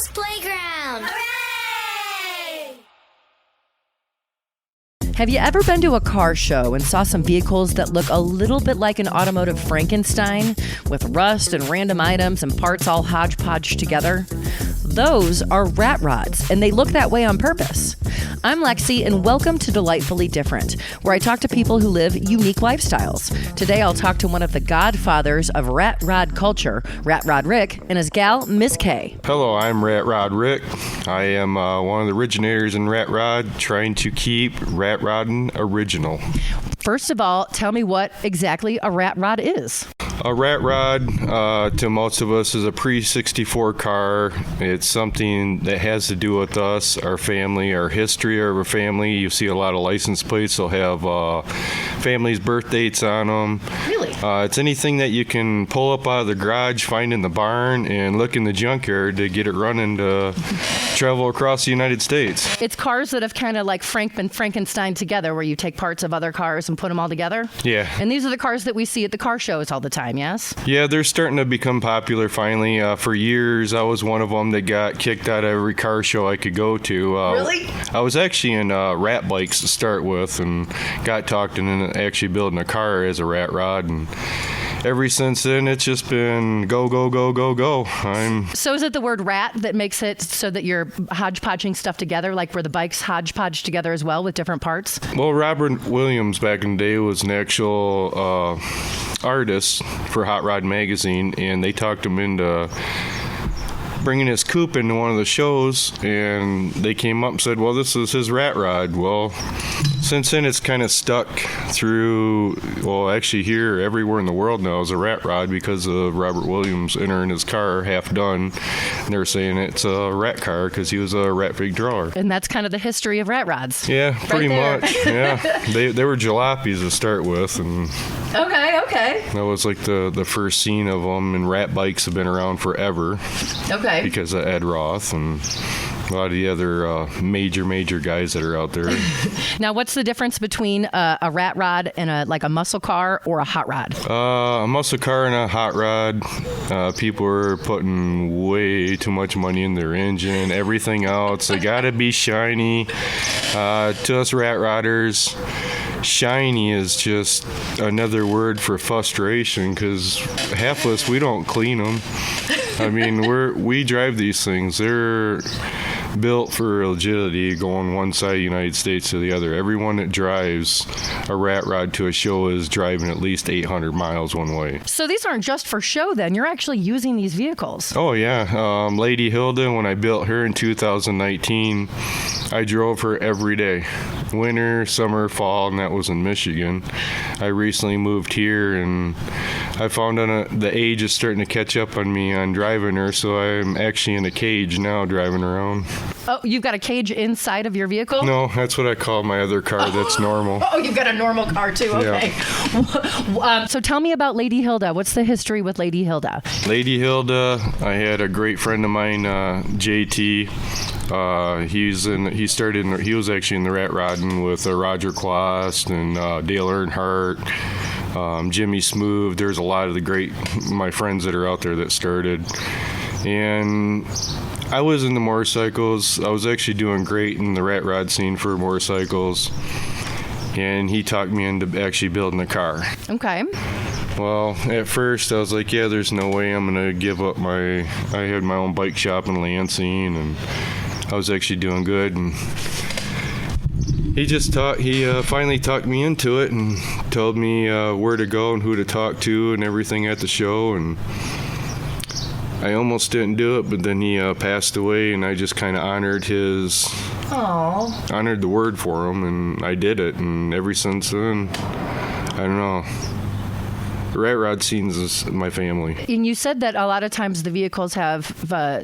Kids Playground. Hooray! Have you ever been to a car show and saw some vehicles that look a little bit like an automotive Frankenstein with rust and random items and parts all hodgepodge together? Those are rat rods, and they look that way on purpose. I'm Lexi, and welcome to Delightfully Different, where I talk to people who live unique lifestyles. Today, I'll talk to one of the godfathers of rat rod culture, Ratrod RicK, and his gal, Miss K. Hello, I'm Ratrod RicK. I am one of the originators in rat rod, trying to keep rat rodding original. First of all, tell me what exactly a rat rod is. A rat rod, to most of us, is a pre-64 car. It's something that has to do with us, our family, our history of our family. You see a lot of license plates. They'll have families' birth dates on them. Really? It's anything that you can pull up out of the garage, find in the barn, and look in the junkyard to get it running to travel across the United States. It's cars that have kind of like Frankenstein together, where you take parts of other cars and put them all together? Yeah. And these are the cars that we see at the car shows all the time, yes? Yeah, they're starting to become popular finally. For years, I was one of them that got kicked out of every car show I could go to. Really? I was actually in rat bikes to start with, and got talked into actually building a car as a rat rod. And ever since then, it's just been go, go, go, go, go. So is it the word rat that makes it so that you're hodgepodging stuff together, like where the bikes hodgepodge together as well with different parts? Well, Robert Williams back in the day was an actual artist for Hot Rod Magazine, and they talked him into bringing his coupe into one of the shows, and they came up and said, well, this is his rat rod. Well, since then it's kind of stuck through, well, actually here, everywhere in the world now is a rat rod because of Robert Williams entering his car half done, and they're saying it's a rat car because he was a rat pig drawer. And that's kind of the history of rat rods. Yeah, pretty right much. Yeah, they were jalopies to start with, and Okay. that was like the first scene of them, and rat bikes have been around forever. Okay. Because of Ed Roth and a lot of the other major guys that are out there. Now, what's the difference between a rat rod and a muscle car or a hot rod? A muscle car and a hot rod, people are putting way too much money in their engine, everything else. They got to be shiny. To us rat rodders, shiny is just another word for frustration because half of us, we don't clean them. I mean, we drive these things. They're built for rigidity, going one side of the United States to the other. Everyone that drives a rat rod to a show is driving at least 800 miles one way. So these aren't just for show then. You're actually using these vehicles. Oh, yeah. Lady Hilda, when I built her in 2019, I drove her every day. Winter, summer, fall, and that was in Michigan. I recently moved here, and I found the age is starting to catch up on me on driving her, so I'm actually in a cage now driving around. Oh, you've got a cage inside of your vehicle? No, that's what I call my other car that's normal. Oh, you've got a normal car too, okay. Yeah. So tell me about Lady Hilda. What's the history with Lady Hilda? Lady Hilda, I had a great friend of mine, JT. He was actually in the rat rodding with Roger Quast and Dale Earnhardt, Jimmy Smoove. There's a lot of my friends that are out there that started. And I was into motorcycles. I was actually doing great in the rat rod scene for motorcycles. And he talked me into actually building a car. Okay. Well, at first I was like, yeah, there's no way I'm going to give up I had my own bike shop in Lansing, and I was actually doing good. And he finally talked me into it and told me where to go and who to talk to and everything at the show. And I almost didn't do it, but then he passed away, and I just kind of honored the word for him, and I did it. And ever since then, I don't know. The rat rod scenes is my family. And you said that a lot of times the vehicles have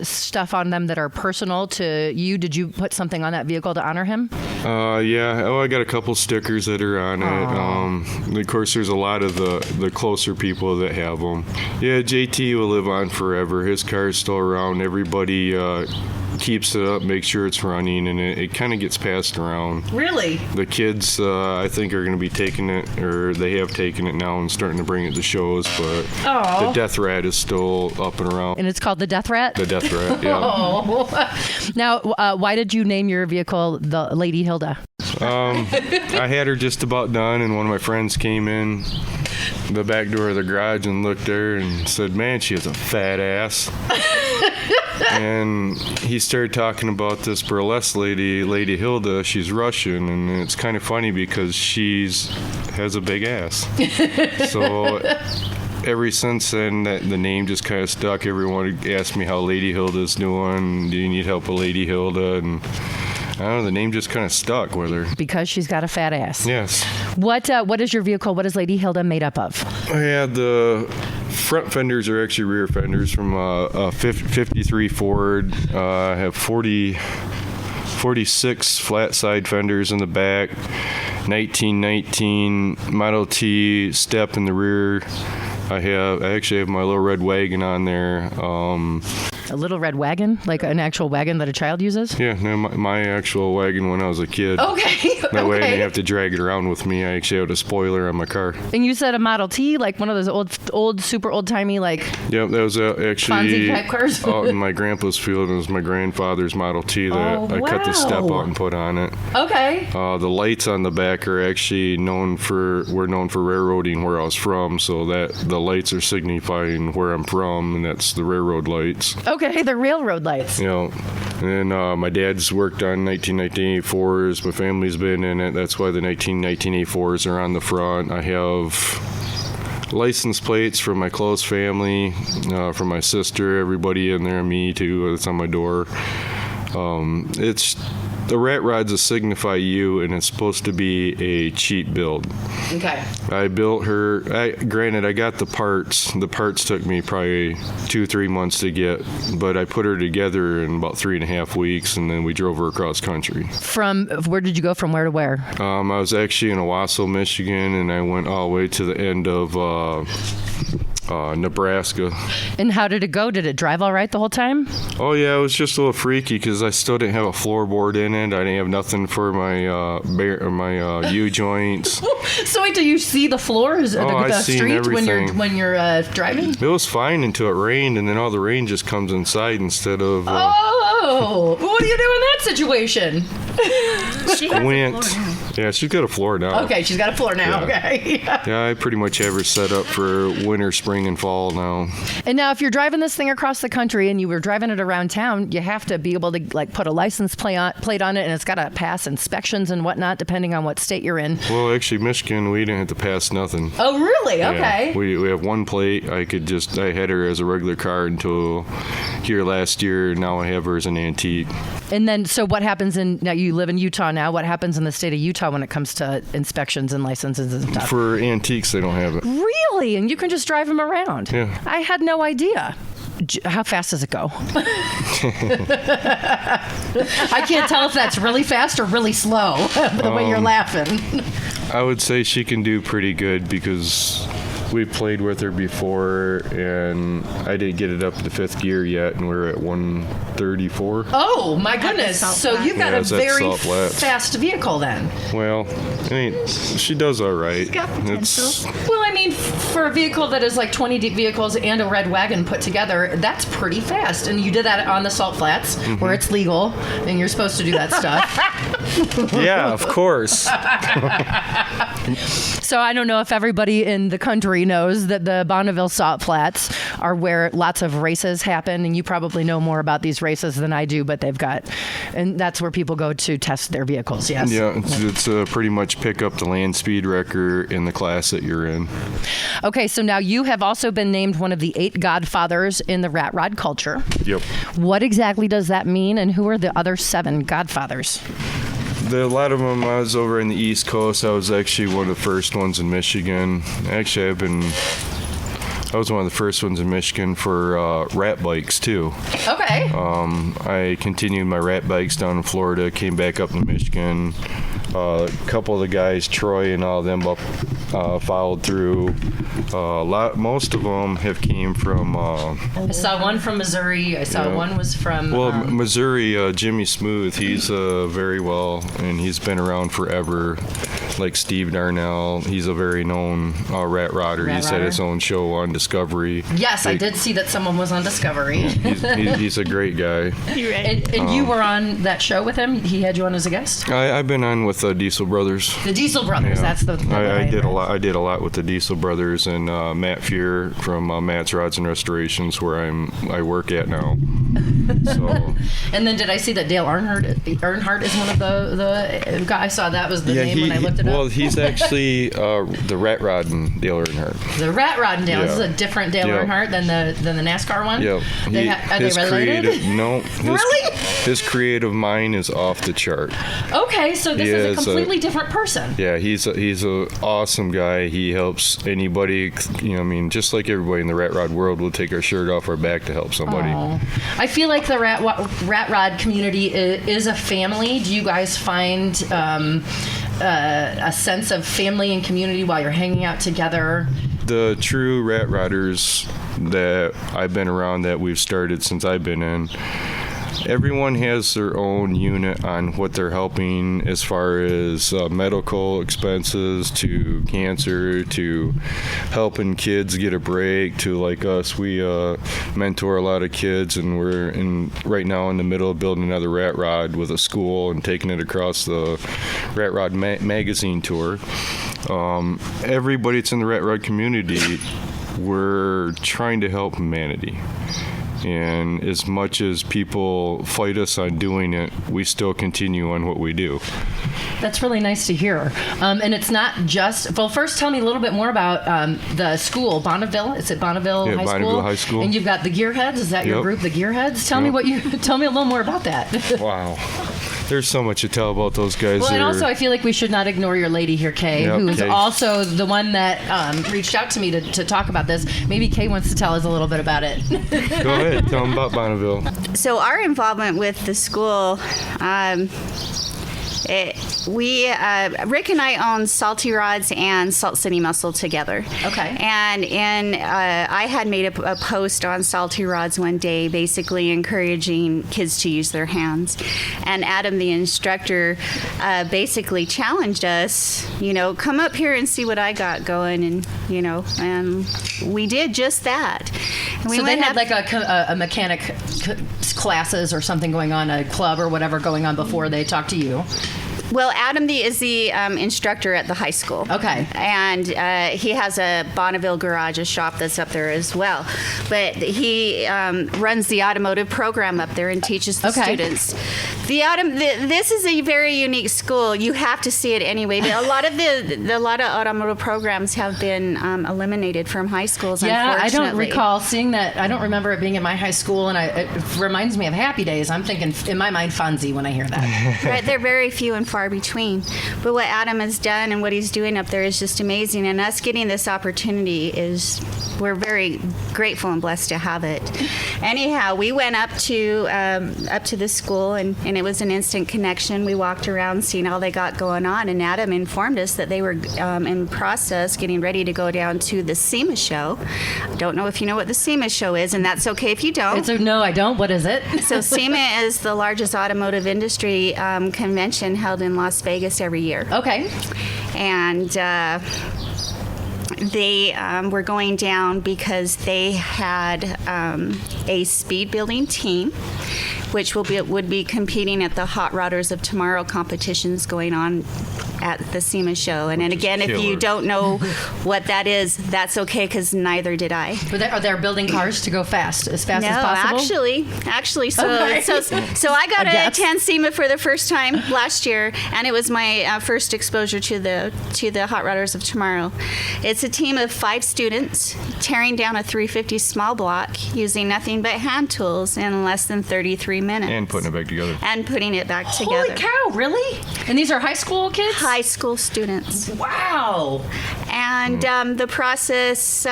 stuff on them that are personal to you. Did you put something on that vehicle to honor him? Yeah. Oh, I got a couple stickers that are on it. Of course, there's a lot of the closer people that have them. Yeah, JT will live on forever. His car is still around. Everybody keeps it up, makes sure it's running, and it kind of gets passed around. Really? The kids, I think, are going to be taking it, or they have taken it now and starting to bring it to shows, but the Death Rat is still up and around. And it's called the Death Rat? The Death Rat, yeah. Oh. Now, why did you name your vehicle the Lady Hilda? I had her just about done, and one of my friends came in the back door of the garage and looked at her and said, "Man, she has a fat ass." And he started talking about this burlesque lady, Lady Hilda. She's Russian, and it's kind of funny because has a big ass. So ever since then, the name just kind of stuck. Everyone asked me how Lady Hilda's doing. Do you need help with Lady Hilda? And I don't know, the name just kind of stuck with her. Because she's got a fat ass. Yes. What is your vehicle? What is Lady Hilda made up of? I had the front fenders are actually rear fenders from a 53 Ford. I have 46 flat side fenders in the back, 1919 Model T step in the rear. I actually have my little red wagon on there. A little red wagon? Like an actual wagon that a child uses? Yeah, no, my actual wagon when I was a kid. Okay. That way I didn't have to drag it around with me. I actually had a spoiler on my car. And you said a Model T, like one of those old, super old-timey, like... Yep, that was actually Fonzie type cars? out in my grandpa's field. It was my grandfather's Model T that I cut the step out and put on it. Okay. The lights on the back are actually known for railroading where I was from, so that the lights are signifying where I'm from, and that's the railroad lights. Okay, the railroad lights. You know, and then my dad's worked on 1919 A4s. My family's been in it. That's why the 1919 A4s are on the front. I have license plates from my close family, from my sister, everybody in there, me too. It's on my door. The rat rod's a signify you, and it's supposed to be a cheap build. Okay. I built her. Granted, I got the parts. The parts took me probably 2-3 months to get, but I put her together in about 3.5 weeks, and then we drove her across country. From where did you go? From where to where? I was actually in Owasso, Michigan, and I went all the way to the end of Nebraska. And how did it go? Did it drive all right the whole time? Oh yeah, it was just a little freaky because I still didn't have a floorboard in it. I didn't have nothing for my U joints. So wait till you see the floors of the street everything. when you're driving? It was fine until it rained, and then all the rain just comes inside instead of. Oh, what do you do in that situation? Yeah, she's got a floor now. Okay, she's got a floor now. Yeah. Okay. Yeah, I pretty much have her set up for winter, spring, and fall now. And now, if you're driving this thing across the country and you were driving it around town, you have to be able to put a license plate on it, and it's got to pass inspections and whatnot, depending on what state you're in. Well, actually, Michigan, we didn't have to pass nothing. Oh, really? Okay. Yeah, we have one plate. I had her as a regular car until here last year. Now I have her as an antique. And then, so what happens now you live in Utah now. What happens in the state of Utah when it comes to inspections and licenses and stuff? For antiques, they don't have it. Really? And you can just drive them around? Yeah. I had no idea. How fast does it go? I can't tell if that's really fast or really slow, the way you're laughing. I would say she can do pretty good because we've played with her before, and I didn't get it up to 5th gear yet, and we're at 134. Oh, my goodness. So you've got a very fast vehicle then. Well, I mean, she does all right. She's got potential. Well, I mean, for a vehicle that is like 20 vehicles and a red wagon put together, that's pretty fast. And you did that on the salt flats, where it's legal, and you're supposed to do that stuff. Yeah, of course. So I don't know if everybody in the country knows that the Bonneville Salt Flats are where lots of races happen, and you probably know more about these races than I do, but and that's where people go to test their vehicles, yes? Yeah, it's pretty much pick up the land speed record in the class that you're in. Okay, so now you have also been named one of the 8 godfathers in the rat rod culture. Yep. What exactly does that mean, and who are the other 7 godfathers? A lot of them, I was over in the East Coast. I was actually one of the first ones in Michigan. Actually, I was one of the first ones in Michigan for rat bikes, too. Okay. I continued my rat bikes down in Florida, came back up to Michigan. A couple of the guys, Troy and all them, followed through. Most of them have came from. I saw one from Missouri. I saw one was from. Missouri. Jimmy Smooth. He's very well, and he's been around forever. Like Steve Darnell, he's a very known rat rodder. He's had his own show on Discovery. Yes, I did see that someone was on Discovery. He's a great guy. And you were on that show with him? He had you on as a guest? I've been on with the Diesel Brothers. The Diesel Brothers, that's the I did a lot. I did a lot with the Diesel Brothers and Matt Fear from Matt's Rods and Restorations, where I work at now. So. And then did I see that Dale Earnhardt is one of the guys? I saw that was the name when I looked it up. Well, he's actually the Rat Rod and Dale Earnhardt. The Rat Rod and Dale. Yeah. This is a different Dale Earnhardt than the NASCAR one? Yep. Are they related? No. Really? His creative mind is off the chart. Okay, so this is a completely different person. Yeah, he's a awesome guy. He helps anybody. Just like everybody in the rat rod world, will take our shirt off our back to help somebody. Oh. I feel like the rat rod community is a family. Do you guys find a sense of family and community while you're hanging out together? The true rat rodders that I've been around, that we've started since I've been in, everyone has their own unit on what they're helping, as far as medical expenses, to cancer, to helping kids get a break, to like us, we mentor a lot of kids, and we're right now in the middle of building another rat rod with a school and taking it across the Rat Rod magazine tour. Everybody that's in the rat rod community, we're trying to help humanity. And as much as people fight us on doing it, we still continue on what we do. That's really nice to hear. And it's not just, well, first tell me a little bit more about the school, Bonneville. Is it Bonneville High School? Yeah, Bonneville High School. And you've got the Gearheads. Is that your group, the Gearheads? Tell me a little more about that. Wow. There's so much to tell about those guys. Well, and also I feel like we should not ignore your lady here, Kay, who's Kay. Also the one that reached out to me to talk about this. Maybe Kay wants to tell us a little bit about it. Go ahead. Tell them about Bonneville. So our involvement with the school, Rick and I own Salty Rods and Salt City Muscle together. Okay. And I had made a post on Salty Rods one day, basically encouraging kids to use their hands. And Adam, the instructor, basically challenged us, come up here and see what I got going. And we did just that. And so they had like a mechanic classes or something going on, a club or whatever going on before they talked to you. Well, Adam is the instructor at the high school. Okay. And he has a Bonneville garage, a shop that's up there as well. But he runs the automotive program up there and teaches the students. This is a very unique school. You have to see it anyway. A lot of automotive programs have been eliminated from high schools. Yeah, unfortunately. I don't recall seeing that. I don't remember it being in my high school, and it reminds me of Happy Days. I'm thinking in my mind Fonzie when I hear that. Right, they're very few and far between. But what Adam has done and what he's doing up there is just amazing. And us getting this opportunity we're very grateful and blessed to have it. Anyhow, we went up to the school, and it was an instant connection. We walked around seeing all they got going on, and Adam informed us that they were in process getting ready to go down to the SEMA show. I don't know if you know what the SEMA show is, and that's okay if you don't. No, I don't. What is it? So SEMA is the largest automotive industry convention held in Las Vegas every year. Okay. And they were going down because they had a speed building team, which would be competing at the Hot Rodders of Tomorrow competitions going on at the SEMA show. And again, if you don't know what that is, that's okay, because neither did I. But are they building cars to go as fast as possible? Actually, so I got to attend SEMA for the first time last year, and it was my first exposure to the Hot Rodders of Tomorrow. It's a team of 5 students tearing down a 350 small block using nothing but hand tools in less than 33 minutes. And putting it back together. Holy cow, really? And these are high school kids? High school students. Wow. And the process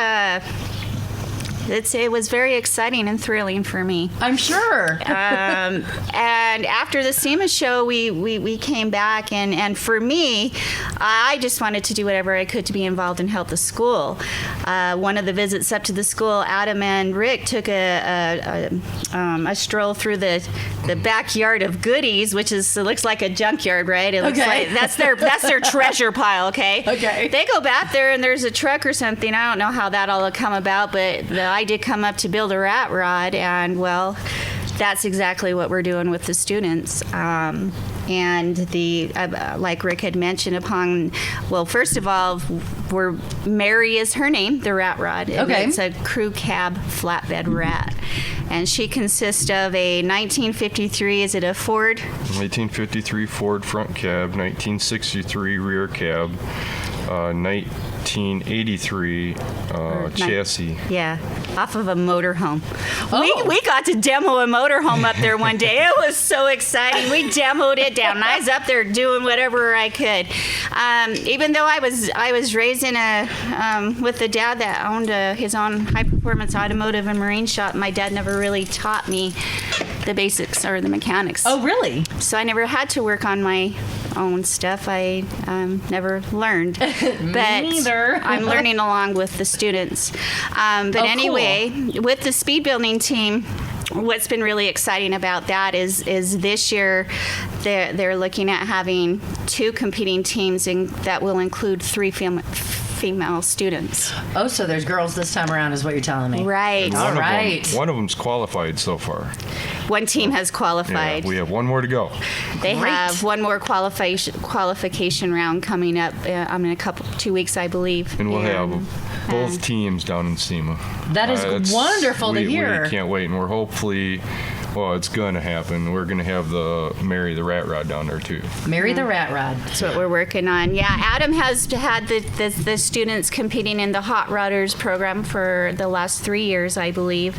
It was very exciting and thrilling for me. I'm sure. And after the SEMA show, we came back, and for me, I just wanted to do whatever I could to be involved and help the school. One of the visits up to the school, Adam and Rick took a stroll through the backyard of goodies, which looks like a junkyard, right? It looks like that's their treasure pile. Okay. They go back there and there's a truck or something. I don't know how that all come about, but I did come up to build a rat rod, and well, that's exactly what we're doing with the students. And like Rick had mentioned, first of all, Mary is her name, the rat rod. Okay. It's a crew cab flatbed rat. And she consists of a 1953, is it a Ford? 1953 Ford front cab, 1963 rear cab, 1983 chassis. Yeah, off of a motorhome. We got to demo a motorhome up there one day. It was so exciting. We demoed it down. I was up there doing whatever I could. Even though I was raised with a dad that owned his own high performance automotive and marine shop, my dad never really taught me the basics or the mechanics. Oh, really? So I never had to work on my own stuff. I never learned. But neither. I'm learning along with the students. Anyway, cool. With the speed building team, what's been really exciting about that is this year they're looking at having 2 competing teams that will include 3 female students. Oh, so there's girls this time around is what you're telling me. Right. All right. One of them's qualified so far. One team has qualified. Yeah, we have one more to go. They Great. have one more qualification round coming up in 2 weeks, I believe. And we'll have both teams down in SEMA. That is wonderful to hear. We can't wait, and we're hopefully... Well, it's going to happen. We're going to have Mary the Rat Rod down there, too. Mary the Rat Rod. That's what we're working on. Yeah, Adam has had the students competing in the Hot Rodders program for the last 3 years, I believe,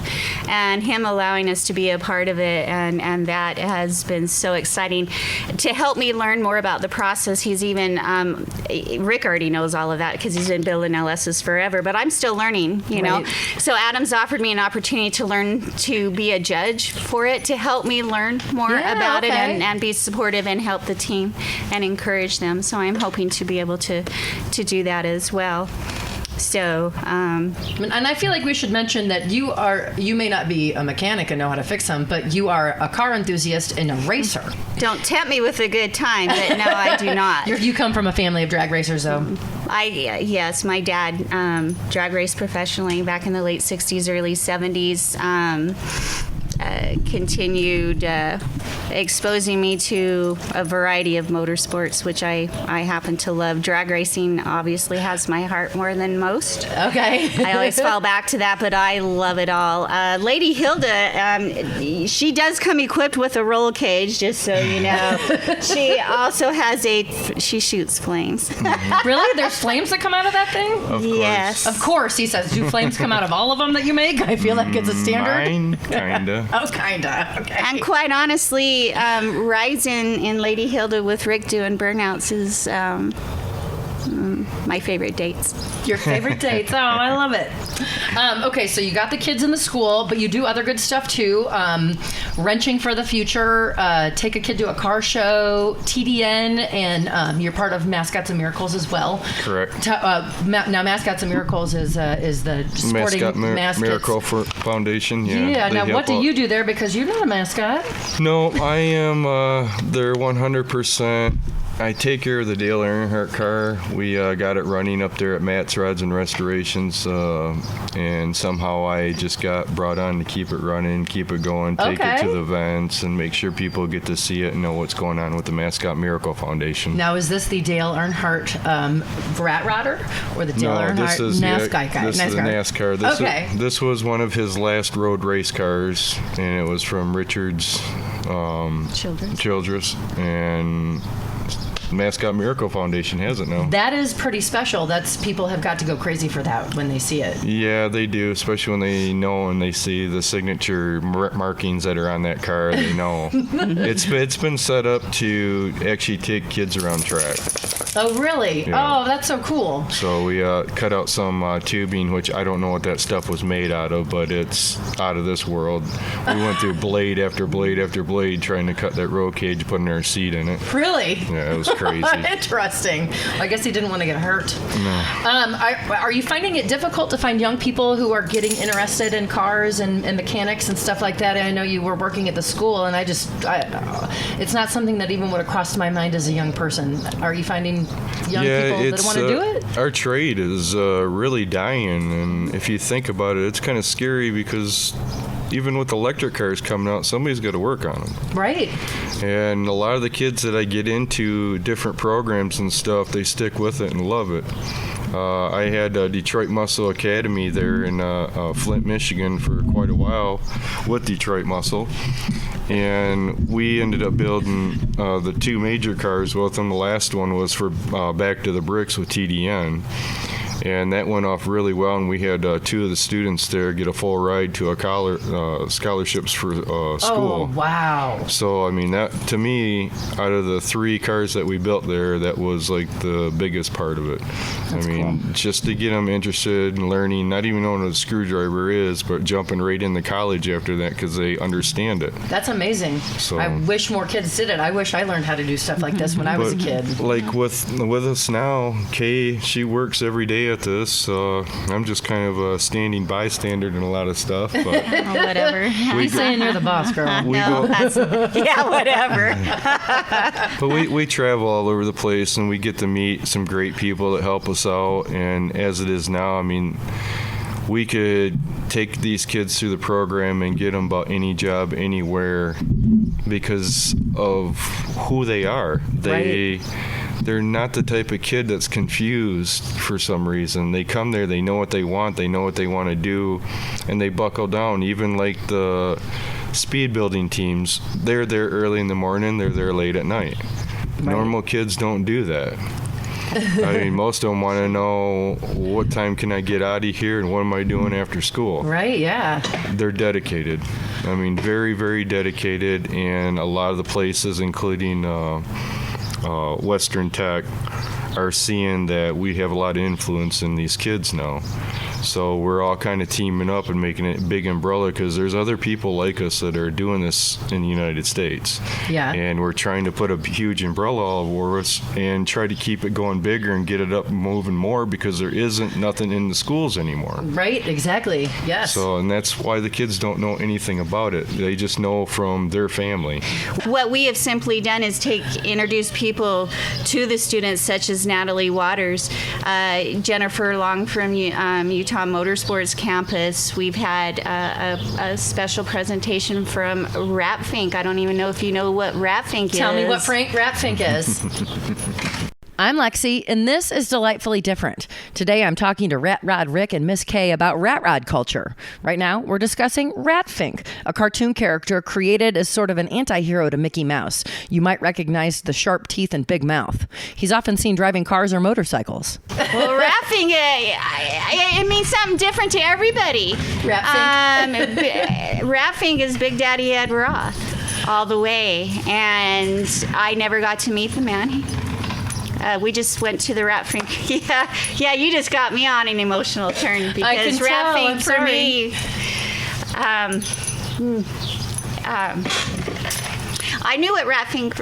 and him allowing us to be a part of it, and that has been so exciting to help me learn more about the process. He's even, Rick already knows all of that because he's been building LSs forever, but I'm still learning, you know. So Adam's offered me an opportunity to learn to be a judge for it, to help me learn more about it and be supportive and help the team and encourage them. So I'm hoping to be able to do that as well. So, and I feel like we should mention that you may not be a mechanic and know how to fix them, but you are a car enthusiast and a racer. Don't tempt me with a good time, but no, I do not. You come from a family of drag racers, though. Yes, my dad drag raced professionally back in the late 60s, early 70s. Continued exposing me to a variety of motorsports, which I happen to love. Drag racing obviously has my heart more than most. Okay. I always fall back to that, but I love it all. Lady Hilda, she does come equipped with a roll cage, just so you know. She also has she shoots flames. Really? There's flames that come out of that thing? Of course. Yes. Of course, he says. Do flames come out of all of them that you make? I feel like it's a standard. Mine, kinda. Oh, kinda. Okay. And quite honestly, rides in Lady Hilda with Rick doing burnouts is my favorite dates. Your favorite dates. Oh, I love it. Okay, so you got the kids in the school, but you do other good stuff too. Wrenching for the Future, take a kid to a car show, TDN, and you're part of Mascots and Miracles as well. Correct. Now, Mascots and Miracles is the sporting mascots. Miracle Foundation. Yeah. Now, what do out. you do there? Because you're not a mascot. No, I am their 100%. I take care of the Dale Earnhardt car. We got it running up there at Matt's Rods and Restorations, and somehow I just got brought on to keep it running, keep it going, take it to the events, and make sure people get to see it and know what's going on with the Mascot Miracle Foundation. Now, is this the Dale Earnhardt Rat Rodder or the Dale Earnhart this is NASCAR guy? This is the NASCAR. This was one of his last road race cars, and it was from Richard's Childress, and Mascot Miracle Foundation has it now. That is pretty special. People have got to go crazy for that when they see it. Yeah, they do, especially when they know and they see the signature markings that are on that car. They know. It's been set up to actually take kids around track. Oh, really? Yeah. Oh, that's so cool. So we cut out some tubing, which I don't know what that stuff was made out of, but it's out of this world. We went through blade after blade after blade trying to cut that roll cage, putting our seat in it. Really? Yeah, it was crazy. Interesting. I guess he didn't want to get hurt. No. Are you finding it difficult to find young people who are getting interested in cars and mechanics and stuff like that? I know you were working at the school, and it's not something that even would have crossed my mind as a young person. Are you finding young people that want to do it? Our trade is really dying, and if you think about it, it's kind of scary because even with electric cars coming out, somebody's got to work on them. Right. And a lot of the kids that I get into different programs and stuff, they stick with it and love it. I had Detroit Muscle Academy there in Flint, Michigan for quite a while with Detroit Muscle. And we ended up building the two major cars with them. The last one was for Back to the Bricks with TDN. And that went off really well, and we had two of the students there get a full ride to a scholarships for school. Oh, wow. So, I mean, that to me, out of the three cars that we built there, that was like the biggest part of it. That's cool. Just to get them interested in learning, not even knowing what a screwdriver is, but jumping right into college after that because they understand it. That's amazing. So, I wish more kids did it. I wish I learned how to do stuff like this when I was a kid. Like with us now, Kay, she works every day at this. I'm just kind of a standing bystander in a lot of stuff. But Whatever. He's saying you're the boss, girl. Yeah, whatever. But we travel all over the place, and we get to meet some great people that help us out. And as it is now, I mean, we could take these kids through the program and get them about any job anywhere because of who they are. They're not the type of kid that's confused for some reason. They come there, they know what they want to do, and they buckle down. Even like the speed building teams, they're there early in the morning, they're there late at night. Right. Normal kids don't do that. I mean, most of them want to know what time can I get out of here and what am I doing after school. Right, yeah. They're dedicated. I mean, very, very dedicated, and a lot of the places, including Western Tech, are seeing that we have a lot of influence in these kids now. So we're all kind of teaming up and making it a big umbrella because there's other people like us that are doing this in the United States. Yeah. And we're trying to put a huge umbrella all over us and try to keep it going bigger and get it up and moving more because there isn't nothing in the schools anymore. Right, exactly. Yes. So, and that's why the kids don't know anything about it. They just know from their family. What we have simply done is introduce people to the students, such as Natalie Waters, Jennifer Long from Utah Motorsports Campus. We've had a special presentation from Ratfink. I don't even know if you know what Ratfink is. Tell me what Ratfink is. I'm Lexi, and this is Delightfully Different. Today I'm talking to Ratrod RicK and Miss Kay about Ratrod culture. Right now, we're discussing Ratfink, a cartoon character created as sort of an anti-hero to Mickey Mouse. You might recognize the sharp teeth and big mouth. He's often seen driving cars or motorcycles. Well, Ratfink, it means something different to everybody. Ratfink? Ratfink is Big Daddy Ed Roth, all the way. And I never got to meet the man. We just went to the Ratfink. Yeah, you just got me on an emotional turn because Ratfink for me. I knew what Ratfink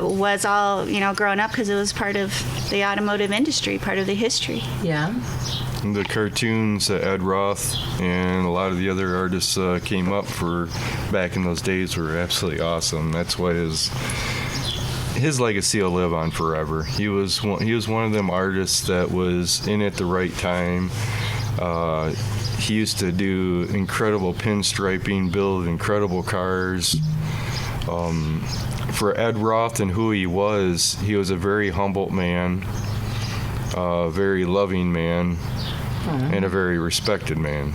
was all, growing up because it was part of the automotive industry, part of the history. Yeah. The cartoons that Ed Roth and a lot of the other artists came up for back in those days were absolutely awesome. That's why his legacy will live on forever. He was one of them artists that was in at the right time. He used to do incredible pinstriping, build incredible cars. For Ed Roth and who he was a very humble man, a very loving man, and a very respected man.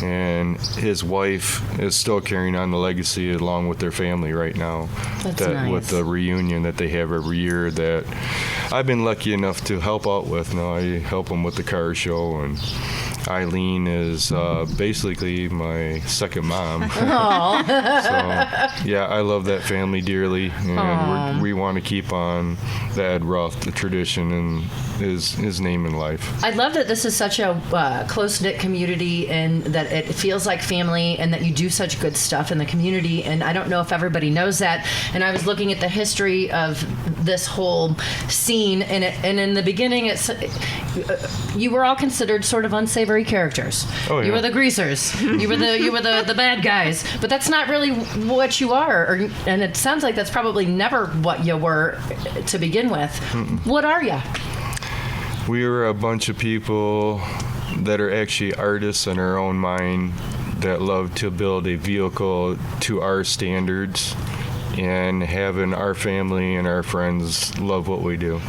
and his wife is still carrying on the legacy along with their family right now. That's nice. With the reunion that they have every year that I've been lucky enough to help out with. Now I help them with the car show, and Eileen is basically my second mom. So, yeah, I love that family dearly, and we want to keep on the Ed Roth, the tradition, and his name in life. I love that this is such a close-knit community, and that it feels like family, and that you do such good stuff in the community, and I don't know if everybody knows that. And I was looking at the history of this whole scene, and in the beginning, you were all considered sort of unsavory characters. Oh, yeah. You were the greasers. You were the bad guys. But that's not really what you are, and it sounds like that's probably never what you were to begin with. What are you? We are a bunch of people that are actually artists in our own mind that love to build a vehicle to our standards, and having our family and our friends love what we do.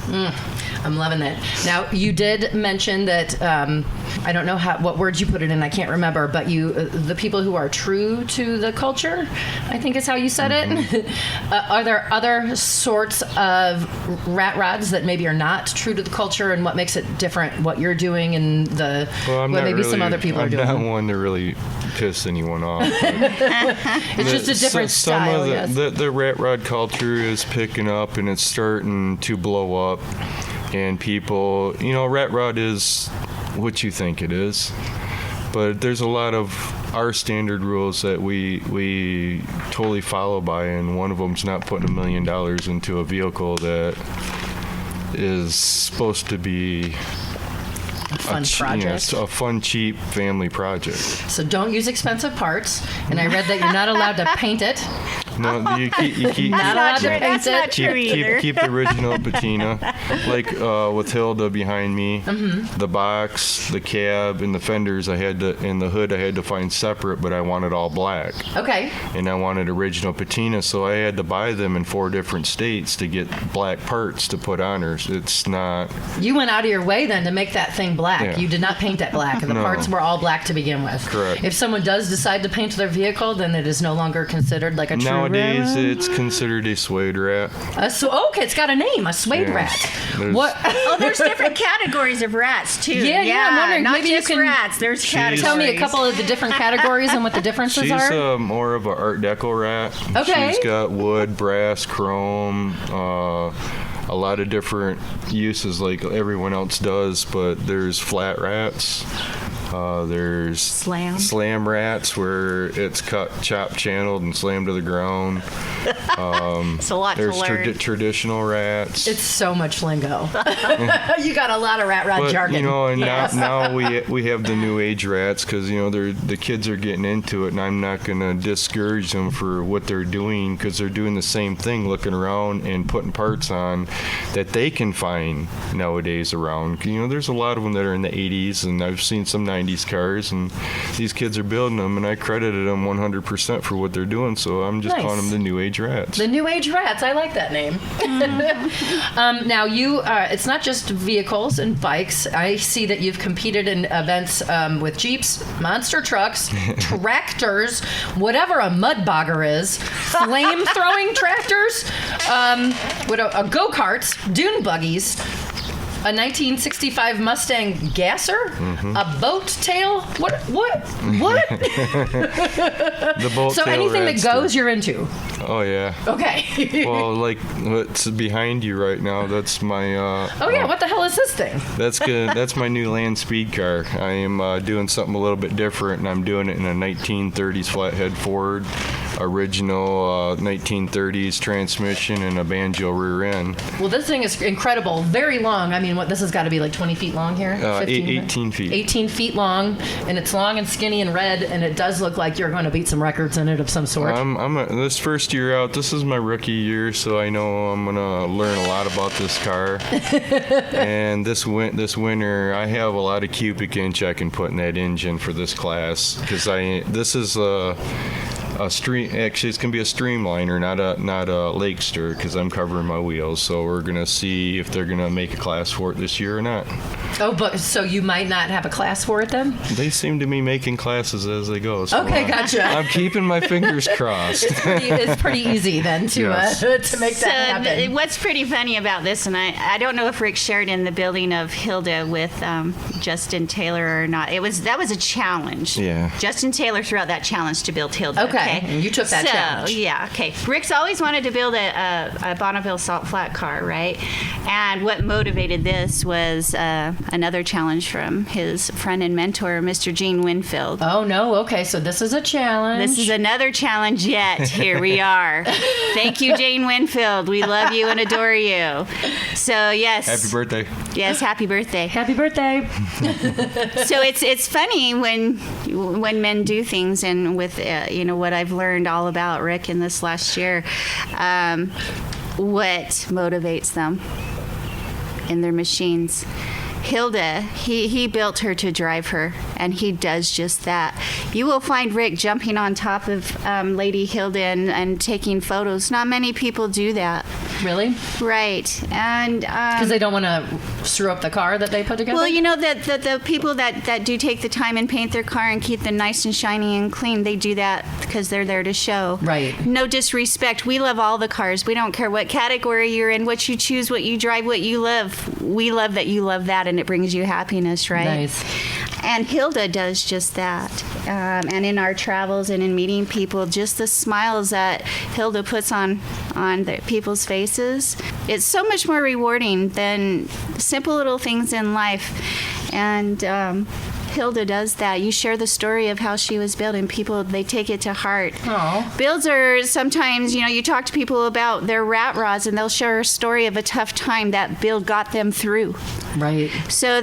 I'm loving that. Now, you did mention that, I don't know what words you put it in, I can't remember, but the people who are true to the culture, I think is how you said it. Are there other sorts of rat rods that maybe are not true to the culture, and what makes it different, what you're doing and what maybe some other people are doing? I'm not one to really piss anyone off. It's just a different style, yes. The rat rod culture is picking up, and it's starting to blow up. And people, rat rod is what you think it is. But there's a lot of our standard rules that we totally follow by, and one of them's not putting $1 million into a vehicle that is supposed to be a fun project. A fun, cheap family project. So don't use expensive parts. And I read that you're not allowed to paint it. No, you keep not allowed to paint That's not it. true either. Keep the original patina. Like with Hilda behind me, the box, the cab, and the fenders and the hood I had to find separate, but I wanted all black. Okay. And I wanted original patina, so I had to buy them in 4 different states to get black parts to put on her. It's not... You went out of your way then to make that thing black. Yeah. You did not paint it black, and the No. parts were all black to begin with. Correct. If someone does decide to paint their vehicle, then it is no longer considered like a true Nowadays, rat. it's considered a suede rat. Okay, it's got a name, a suede Yeah. rat. There's- What? Oh, there's different categories of rats too. Yeah, I'm wondering, not maybe you just can rats. There's categories. Tell me a couple of the different categories and what the differences She's are. more of an Art Deco rat. Okay. She's got wood, brass, chrome, a lot of different uses like everyone else does, but there's flat rats. There's slam rats where it's cut, chopped, channeled, and slammed to the ground. It's a lot to There's learn. traditional rats. It's so much lingo. You got a lot of rat But jargon. and now we have the new age rats because the kids are getting into it, and I'm not going to discourage them for what they're doing because they're doing the same thing, looking around and putting parts on that they can find nowadays around. There's a lot of them that are in the 80s, and I've seen some 90s cars, and these kids are building them, and I credited them 100% for what they're doing. So I'm just Nice. calling them the new age rats. The New Age Rats. I like that name. Now, it's not just vehicles and bikes. I see that you've competed in events with Jeeps, monster trucks, tractors, whatever a mud bogger is, flame-throwing tractors, go-karts, dune buggies, a 1965 Mustang Gasser, a boat tail. What? The bolt So tail anything that rats goes, too. you're into. Oh yeah. Okay. Well, like what's behind you right now? That's my. Oh yeah, what the hell is this thing? That's good. That's my new land speed car. I am doing something a little bit different, and I'm doing it in a 1930s flathead Ford, original 1930s transmission, and a banjo rear end. Well, this thing is incredible. Very long. I mean, this has got to be like 20 feet long here? 18 feet. 18 feet long, and it's long and skinny and red, and it does look like you're going to beat some records in it of some sort. This first year out, this is my rookie year, so I know I'm going to learn a lot about this car. And this winter, I have a lot of cubic inch I can put in that engine for this class, because this is a stream. Actually, it's gonna be a streamliner, not a Lakester, because I'm covering my wheels. So we're gonna see if they're gonna make a class for it this year or not. Oh, but so you might not have a class for it then? They seem to be making classes as they go. So Okay, gotcha. I'm keeping my fingers crossed. It's pretty easy then to Yes. To make that happen. What's pretty funny about this, and I don't know if Rick shared in the building of Hilda with Justin Taylor or not. That was a challenge. Yeah. Justin Taylor threw out that challenge to build Hilda. Okay, and you took that challenge. Yeah. Okay. Rick's always wanted to build a Bonneville Salt Flat car, right? And what motivated this was another challenge from his friend and mentor, Mr. Gene Winfield. Oh no, okay, so this is a challenge. This is another challenge yet. Here we are. Thank you, Jane Winfield. We love you and adore you. So yes. Happy birthday. Yes, happy birthday. Happy birthday. So it's funny when men do things, and with what I've learned all about Rick in this last year, what motivates them in their machines. Hilda, he built her to drive her, and he does just that. You will find Rick jumping on top of Lady Hilda and taking photos. Not many people do that. Really? Right. And Because they don't want to screw up the car that they put together? well, the people that do take the time and paint their car and keep them nice and shiny and clean, they do that because they're there to show. Right. No disrespect. We love all the cars. We don't care what category you're in, what you choose, what you drive, what you love. We love that you love that, and it brings you happiness, right? Nice. And Hilda does just that. And in our travels and in meeting people, just the smiles that Hilda puts on the people's faces, it's so much more rewarding than simple little things in life. And Hilda does that. You share the story of how she was built, and people, they take it to heart. Aw. Builds are sometimes, you talk to people about their rat rods, and they'll share a story of a tough time that build got them through. Right. So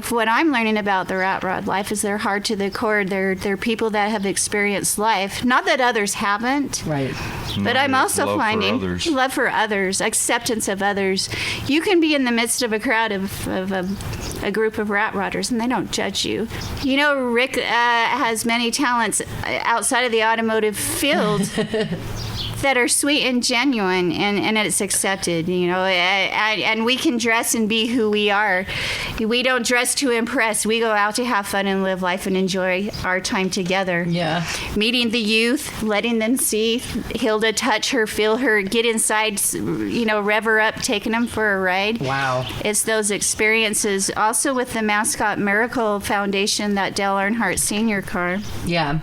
what I'm learning about the rat rod life is they're hard to the core. They're people that have experienced life. Not that others haven't. Right. But I'm also love for finding others. love for others, acceptance of others. You can be in the midst of a crowd of a group of rat rodders, and they don't judge you. Rick has many talents outside of the automotive field that are sweet and genuine, and it's accepted, and we can dress and be who we are. We don't dress to impress. We go out to have fun and live life and enjoy our time together. Yeah. Meeting the youth, letting them see Hilda, touch her, feel her, get inside, rev her up, taking them for a ride. Wow. It's those experiences. Also with the Mascot Miracle Foundation, that Dale Earnhardt Senior car. Yeah.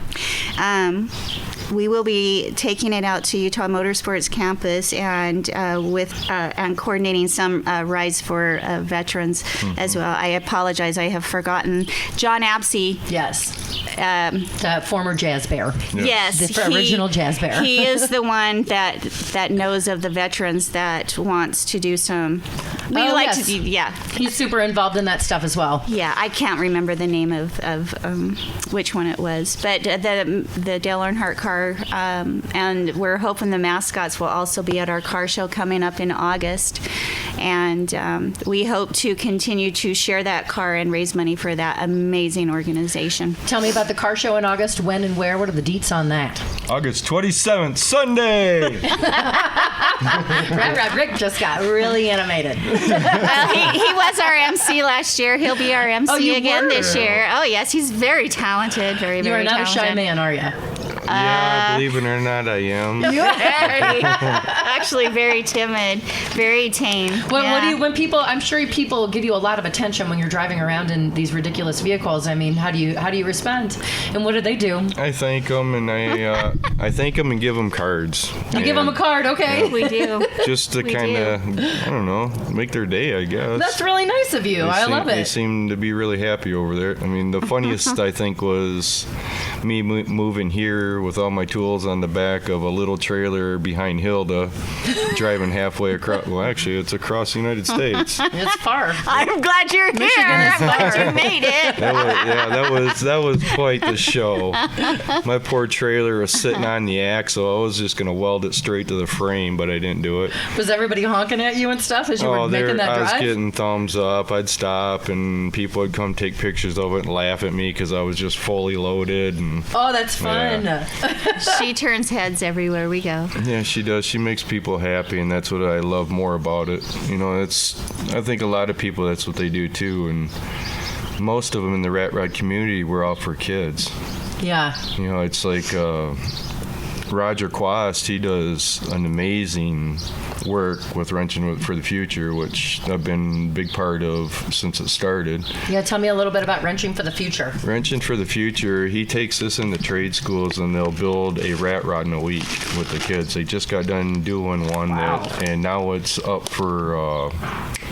We will be taking it out to Utah Motorsports Campus and coordinating some rides for veterans as well. I apologize, I have forgotten. John Apsey. Yes. The former Jazz Bear. Yes, The original Jazz Bear. He is the one that knows of the veterans that wants to do some. We Oh, like yes. to do, yeah. He's super involved in that stuff as well. Yeah, I can't remember the name of which one it was, but the Dale Earnhardt car, and we're hoping the mascots will also be at our car show coming up in August, and we hope to continue to share that car and raise money for that amazing organization. Tell me about the car show in August. When and where? What are the deets on that? August 27th, Sunday. Ratrod RicK just got really animated. Well, he was our MC last year. He'll be our MC you again were? this year. Oh yes, he's very talented. Very, You very are not talented. a shy man, are you? Yeah, believe it or not, I am. Actually, very timid, very tame. What do you, when people, I'm sure people give you a lot of attention when you're driving around in these ridiculous vehicles. I mean, how do you respond? And what do they do? I thank them, and I thank them and give them cards. You give them a card, okay? We do. Just to We kind of, I don't know, make their day, I guess. That's really nice of you. I love They it. seem to be really happy over there. I mean, the funniest, I think, was me moving here with all my tools on the back of a little trailer behind Hilda, driving halfway across. Well, actually, it's across the United States. It's far. I'm glad you're here. I'm glad you made it. That was quite the show. My poor trailer was sitting on the axle. I was just gonna weld it straight to the frame, but I didn't do it. Was everybody honking at you and stuff as you were making that I was drive? getting thumbs up. I'd stop, and people would come take pictures of it and laugh at me because I was just fully loaded. And and Oh, that's fun. She turns heads everywhere we go. yeah, she does. She makes people happy, and that's what I love more about it. I think a lot of people, that's what they do too, and most of them in the Rat Rod community, we're all for kids. Yeah. It's like Roger Quast, he does an amazing work with Wrenching for the Future, which I've been a big part of since it started. Yeah, tell me a little bit about Wrenching for the Future. Wrenching for the Future, he takes this into trade schools and they'll build a rat rod in a week with the kids. They just got done doing one, and now it's up for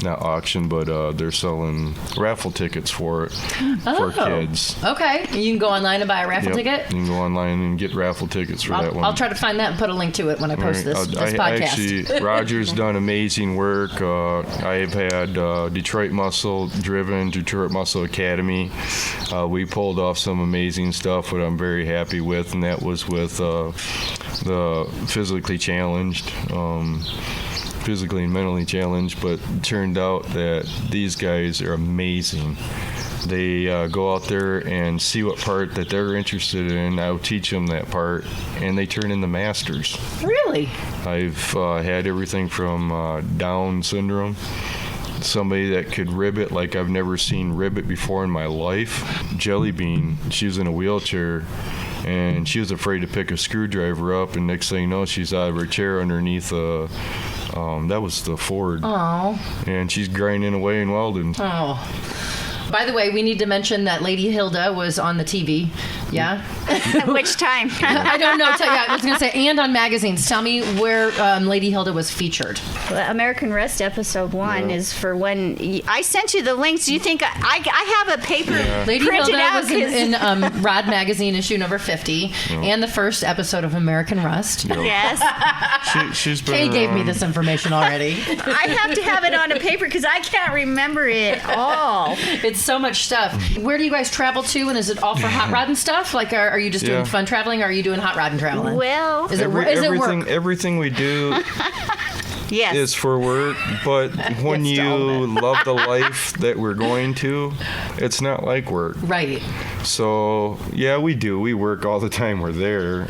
not auction, but they're selling raffle tickets for it for kids. Okay. You can go online and buy a raffle ticket? You can go online and get raffle tickets for that one. I'll try to find that and put a link to it when I post this podcast. Actually, Roger's done amazing work. I've had Detroit Muscle Academy. We pulled off some amazing stuff that I'm very happy with, and that was with the physically challenged. Physically and mentally challenged, but it turned out that these guys are amazing. They go out there and see what part that they're interested in. I'll teach them that part, and they turn into masters. Really? I've had everything from Down syndrome, somebody that could ribbit like I've never seen ribbit before in my life. Jelly Bean, she was in a wheelchair, and she was afraid to pick a screwdriver up, and next thing you know, she's out of her chair underneath that was the Ford. Oh. And she's grinding away and welding. Oh. By the way, we need to mention that Lady Hilda was on the TV. Yeah? Which time? I don't know. I was going to say, and on magazines. Tell me where Lady Hilda was featured. Well, American Rust episode 1 is for when I sent you the links. Do you think I have a paper Lady printed Hilda out? was in Rod Magazine issue number 50 and the first episode of American Rust. Yes. She's been Kay gave me around. this information already. I have to have it on a paper because I can't remember it all. It's so much stuff. Where do you guys travel to, and is it all for hot rod and stuff? Like, are you just doing fun traveling, or are you doing hot rod and traveling? Well, is it work? Everything we do yes. is for work, but when It's you love the life that we're going to, it's not like work. Right. So, yeah, we do. We work all the time. We're there.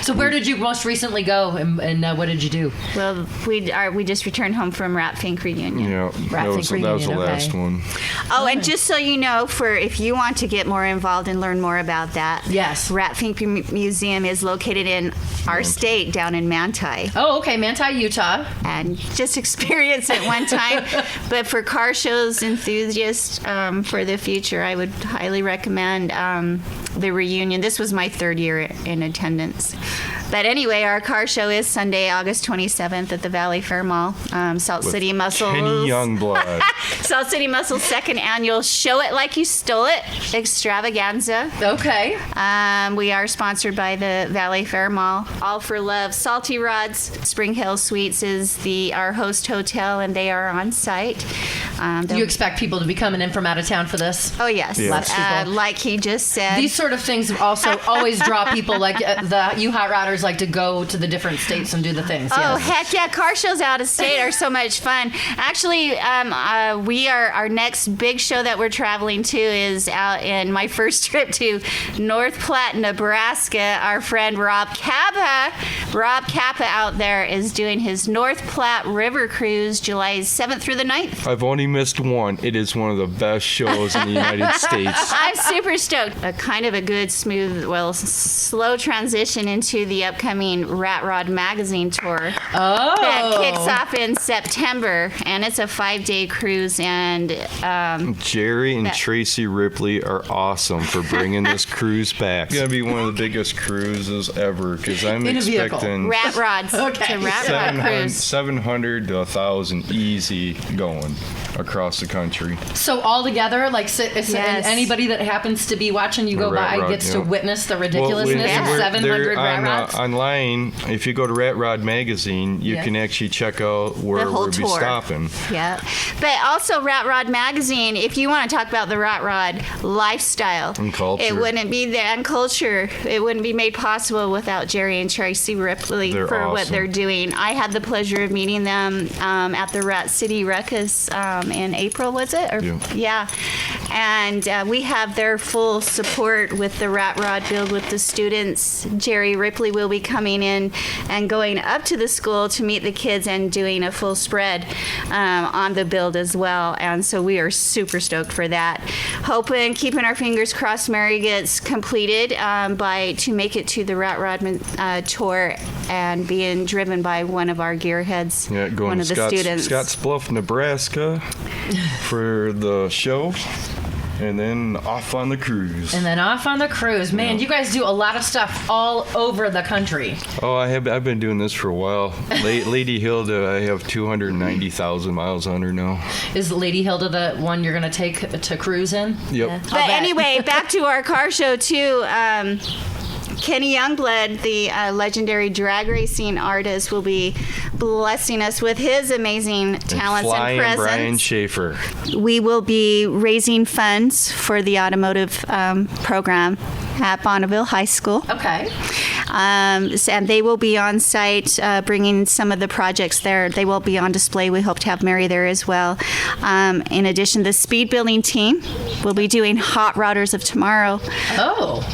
So where did you most recently go, and what did you do? Well, we just returned home from Rat Fink reunion. Yeah, that was the last one. Oh, and just so you know, if you want to get more involved and learn more about that, yes, Rat Fink Museum is located in our state, down in Manti. Oh, okay, Manti, Utah. And just experience it one time. But for car shows enthusiasts for the future, I would highly recommend the reunion. This was my 3rd year in attendance. But anyway, our car show is Sunday, August 27th at the Valley Fair Mall. Salt City Muscles. Kenny Youngblood. Salt City Muscles' 2nd annual Show It Like You Stole It extravaganza. Okay. We are sponsored by the Valley Fair Mall. All for Love Salty Rods. Spring Hill Suites is our host hotel, and they are on site. Do you expect people to be coming in from out of town for this? Oh, yes. Lots of people. Like he just said. These sort of things also always draw people, like you hot rodders like to go to the different states and do the things. Oh, yes. heck yeah. Car shows out of state are so much fun. Actually, our next big show that we're traveling to is out in my first trip to North Platte, Nebraska. Our friend Rob Kappa out there is doing his North Platte River Cruise July 7th through the 9th. I've only missed one. It is one of the best shows in the United States. I'm super stoked. A kind of a good, smooth, slow transition into the upcoming Rat Rod Magazine tour. Oh. That kicks off in September, and it's a 5-day cruise. And Jerry and Tracy Ripley are awesome for bringing this cruise back. It's going to be one of the biggest cruises ever, because I'm In a vehicle. expecting Rat Rods. Okay. It's a Rat Rod cruise. 700 to 1,000 easy going across the country. So all together, like, Yes. and anybody that happens to be watching you go Rat by Rod, gets to witness the ridiculousness of we're 700 rat on, rods? online, if you go to Rat Rod Magazine, you can actually check out where The whole we'll be tour. stopping. Yeah. But also Rat Rod Magazine, if you want to talk about the Rat Rod lifestyle And culture. it wouldn't be there, and culture. It wouldn't be made possible without Jerry and Tracy Ripley They're for what awesome. they're doing. I had the pleasure of meeting them at the Rat City Ruckus in April, was it? Yeah. Yeah. And we have their full support with the Ratrod build with the students. Jerry Ripley will be coming in and going up to the school to meet the kids and doing a full spread on the build as well. And so we are super stoked for that. Hoping, keeping our fingers crossed, Mary gets completed to make it to the Ratrod tour and being driven by one of our gearheads, Going one of to the students. Scottsbluff, Nebraska for the show. And then off on the cruise. Man, you guys do a lot of stuff all over the country. Oh, I've been doing this for a while. Lady Hilda, I have 290,000 miles on her now. Is Lady Hilda the one you're going to take to cruise in? Yep. But anyway, back to our car show too. Kenny Youngblood, the legendary drag racing artist, will be blessing us with his amazing talents and presence. Brian Schaefer. We will be raising funds for the automotive program at Bonneville High School. Okay. And they will be on site bringing some of the projects there. They will be on display. We hope to have Mary there as well. In addition, the speed building team will be doing Hot Rodders of Tomorrow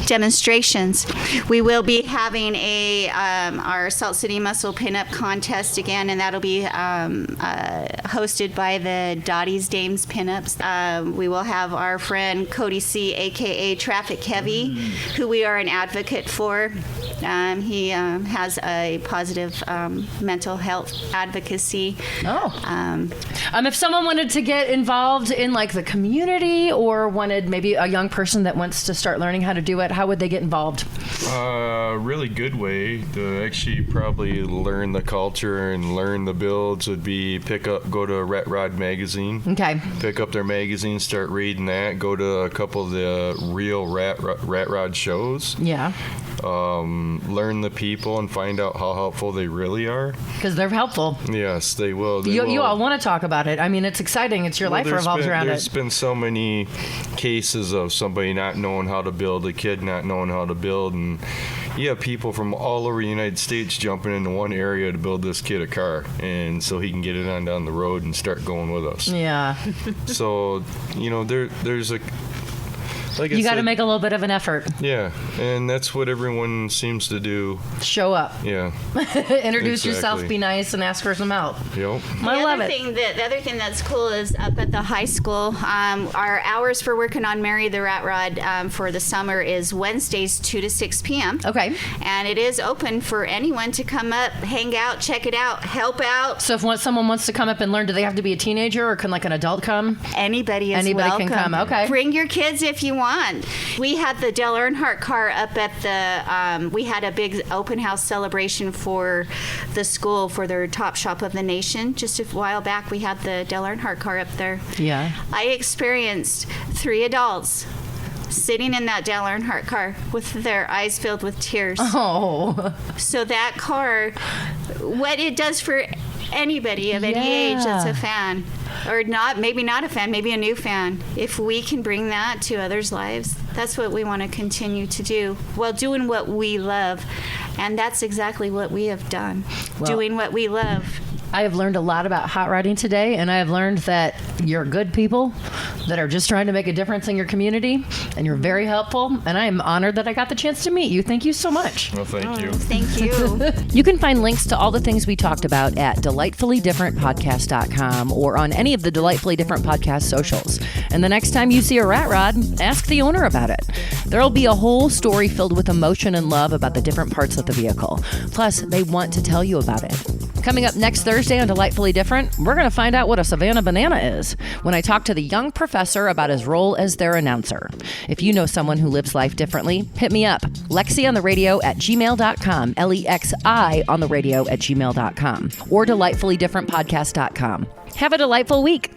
demonstrations. We will be having our Salt City Muscle Pinup contest again, and that'll be hosted by the Dottie's Dames Pinups. We will have our friend Cody C., a.k.a. Traffic Heavy, who we are an advocate for. He has a positive mental health advocacy. If someone wanted to get involved in like the community or wanted maybe a young person that wants to start learning how to do it, how would they get involved? Really good way to actually probably learn the culture and learn the builds would be go to Ratrod magazine. Okay. Pick up their magazine, start reading that. Go to a couple of the real Ratrod shows. Yeah. Learn the people and find out how helpful they really are. Because they're helpful. Yes, they will. You all want to talk about it. I mean, it's exciting. It's your life revolves around it. There's been so many cases of somebody not knowing how to build, a kid not knowing how to build, and you have people from all over the United States jumping into one area to build this kid a car, and so he can get it on down the road and start going with us. Yeah. So, there's a... You got to make a little bit of an effort. Yeah, and that's what everyone seems to do. Show up. Yeah. Introduce yourself, be nice, and ask for some help. Yep. I love it. The other thing that's cool is up at the high school, our hours for working on Mary the Ratrod for the summer is Wednesdays 2 to 6 p.m. Okay. And it is open for anyone to come up, hang out, check it out, help out. So if someone wants to come up and learn, do they have to be a teenager or can like an adult come? Anybody can come. Okay. Bring your kids if you want. We had the Dale Earnhardt car up at the, we had a big open house celebration for the school for their Top Shop of the Nation. Just a while back, we had the Dale Earnhardt car up there. Yeah. I experienced 3 adults sitting in that Dale Earnhardt car with their eyes filled with tears. Oh. So that car, what it does for anybody of any age that's a fan, or not, maybe not a fan, maybe a new fan, if we can bring that to others' lives, that's what we want to continue to do while doing what we love. And that's exactly what we have done, doing what we love. I have learned a lot about hot rodding today, and I have learned that you're good people that are just trying to make a difference in your community, and you're very helpful, and I am honored that I got the chance to meet you. Thank you so much. Well, thank you. Thank you. You can find links to all the things we talked about at delightfullydifferentpodcast.com or on any of the Delightfully Different podcast socials. And the next time you see a Ratrod, ask the owner about it. There'll be a whole story filled with emotion and love about the different parts of the vehicle. Plus, they want to tell you about it. Coming up next Thursday on Delightfully Different, we're going to find out what a Savannah banana is when I talk to the young professor about his role as their announcer. If you know someone who lives life differently, hit me up. Lexi on the radio at gmail.com, Lexi on the radio at gmail.com, or delightfullydifferentpodcast.com. Have a delightful week.